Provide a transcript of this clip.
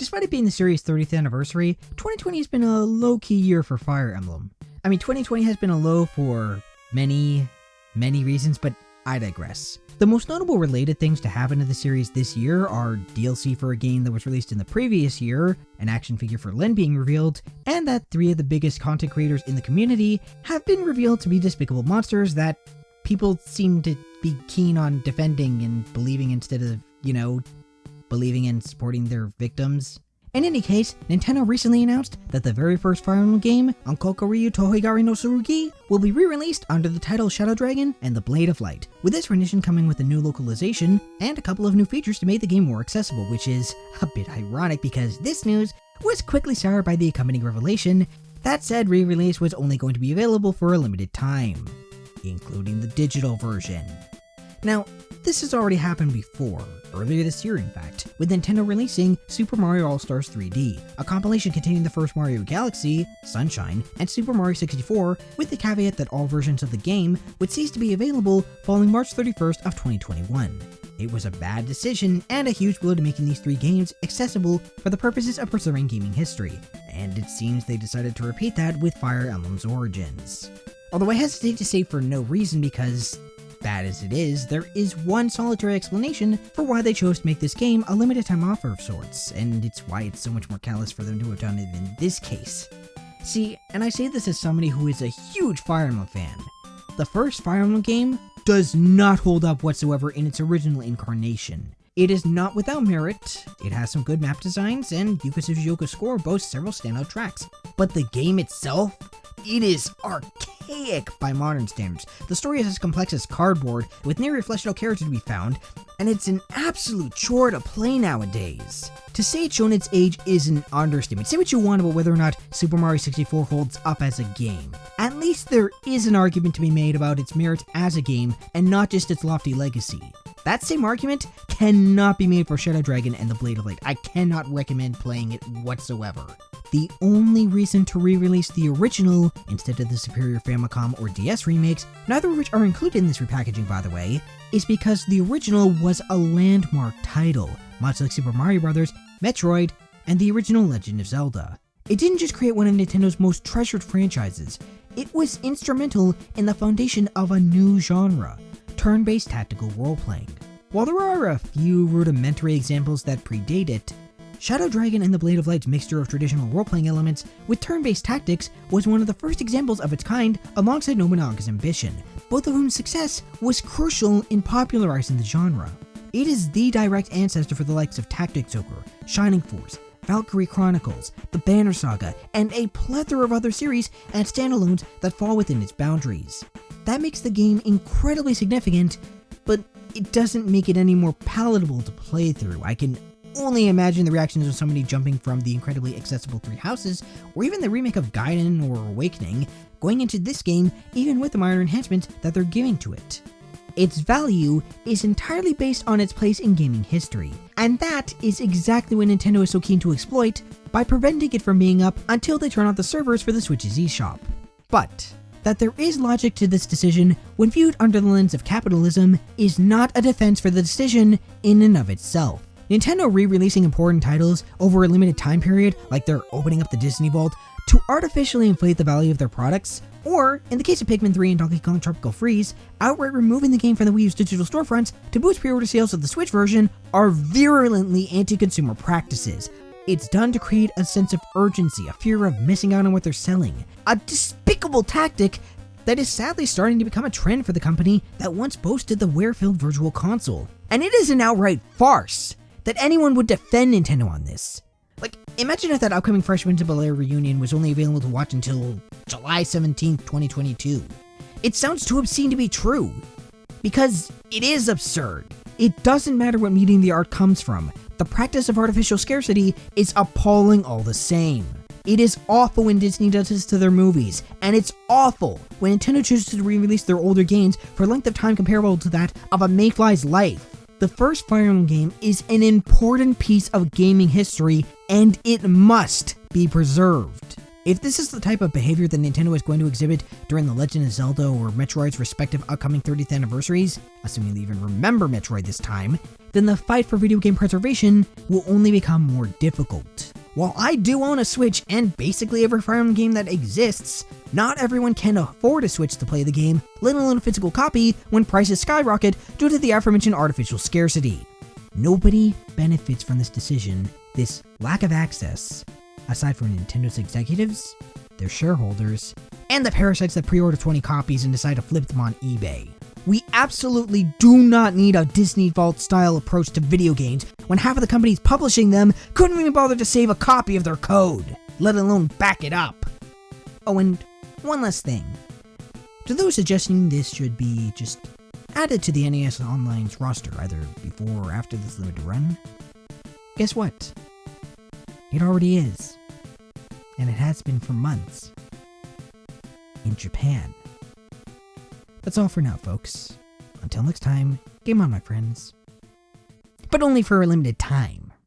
Despite it being the series' 30th anniversary, 2020 has been a low-key year for Fire Emblem. I mean, 2020 has been a low for many reasons, but I digress. The most notable related things to happen to the series this year are DLC for a game that was released in the previous year, an action figure for Lyn being revealed, and that 3 of the biggest content creators in the community have been revealed to be despicable monsters that people seem to be keen on defending and believing instead of, believing and supporting their victims. In any case, Nintendo recently announced that the very first Fire Emblem game, Onkoku-ryu Tohigari no Tsurugi, will be re-released under the title Shadow Dragon and the Blade of Light, with this rendition coming with a new localization and a couple of new features to make the game more accessible, which is a bit ironic because this news was quickly soured by the accompanying revelation that said re-release was only going to be available for a limited time, including the digital version. Now, this has already happened before, earlier this year in fact, with Nintendo releasing Super Mario All-Stars 3D, a compilation containing the first Mario Galaxy, Sunshine, and Super Mario 64, with the caveat that all versions of the game would cease to be available following March 31st of 2021. It was a bad decision and a huge blow to making these 3 games accessible for the purposes of preserving gaming history, and it seems they decided to repeat that with Fire Emblem's Origins. Although I hesitate to say for no reason because, bad as it is, there is one solitary explanation for why they chose to make this game a limited time offer of sorts, and it's why it's so much more callous for them to have done it in this case. See, and I say this as somebody who is a huge Fire Emblem fan, the first Fire Emblem game does not hold up whatsoever in its original incarnation. It is not without merit, it has some good map designs, and Yuka Tsuchiyoka's score boasts several standout tracks, but the game itself, it is archaic by modern standards. The story is as complex as cardboard, with nearly a fleshed out character to be found, and it's an absolute chore to play nowadays. To say it's shown its age is an understatement. Say what you want about whether or not Super Mario 64 holds up as a game. At least there is an argument to be made about its merit as a game, and not just its lofty legacy. That same argument cannot be made for Shadow Dragon and the Blade of Light. I cannot recommend playing it whatsoever. The only reason to re-release the original instead of the superior Famicom or DS remakes, neither of which are included in this repackaging by the way, is because the original was a landmark title, much like Super Mario Bros., Metroid, and the original Legend of Zelda. It didn't just create one of Nintendo's most treasured franchises, it was instrumental in the foundation of a new genre, turn-based tactical role-playing. While there are a few rudimentary examples that predate it, Shadow Dragon and the Blade of Light's mixture of traditional role-playing elements with turn-based tactics was one of the first examples of its kind alongside Nobunaga's Ambition, both of whose success was crucial in popularizing the genre. It is the direct ancestor for the likes of Tactics Ogre, Shining Force, Valkyrie Chronicles, the Banner Saga, and a plethora of other series and standalones that fall within its boundaries. That makes the game incredibly significant, but it doesn't make it any more palatable to play through. I can only imagine the reactions of somebody jumping from the incredibly accessible Three Houses, or even the remake of Gaiden or Awakening, going into this game even with the minor enhancements that they're giving to it. Its value is entirely based on its place in gaming history, and that is exactly what Nintendo is so keen to exploit by preventing it from being up until they turn off the servers for the Switch's eShop. But that there is logic to this decision when viewed under the lens of capitalism is not a defense for the decision in and of itself. Nintendo re-releasing important titles over a limited time period, like they're opening up the Disney Vault, to artificially inflate the value of their products, or, in the case of Pikmin 3 and Donkey Kong Tropical Freeze, outright removing the game from the Wii U's digital storefronts to boost pre-order sales of the Switch version, are virulently anti-consumer practices. It's done to create a sense of urgency, a fear of missing out on what they're selling, a despicable tactic that is sadly starting to become a trend for the company that once boasted the wear-filled Virtual Console. And it is an outright farce that anyone would defend Nintendo on this. Like, imagine if that upcoming Fresh Prince of Bel-Air reunion was only available to watch until July 17th, 2022. It sounds too obscene to be true, because it is absurd. It doesn't matter what medium the art comes from, the practice of artificial scarcity is appalling all the same. It is awful when Disney does this to their movies, and it's awful when Nintendo chooses to re-release their older games for a length of time comparable to that of a mayfly's life. The first Fire Emblem game is an important piece of gaming history, and it must be preserved. If this is the type of behavior that Nintendo is going to exhibit during the Legend of Zelda or Metroid's respective upcoming 30th anniversaries, assuming they even remember Metroid this time, then the fight for video game preservation will only become more difficult. While I do own a Switch and basically every Fire Emblem game that exists, not everyone can afford a Switch to play the game, let alone a physical copy, when prices skyrocket due to the aforementioned artificial scarcity. Nobody benefits from this decision, this lack of access, aside from Nintendo's executives, their shareholders, and the parasites that pre-order 20 copies and decide to flip them on eBay. We absolutely do not need a Disney Vault style approach to video games when half of the companies publishing them couldn't even bother to save a copy of their code, let alone back it up. Oh, and one last thing. To those suggesting this should be just added to the NES Online's roster either before or after this limited run, guess what? It already is. And it has been for months. In Japan. That's all for now, folks. Until next time, game on, my friends. But only for a limited time.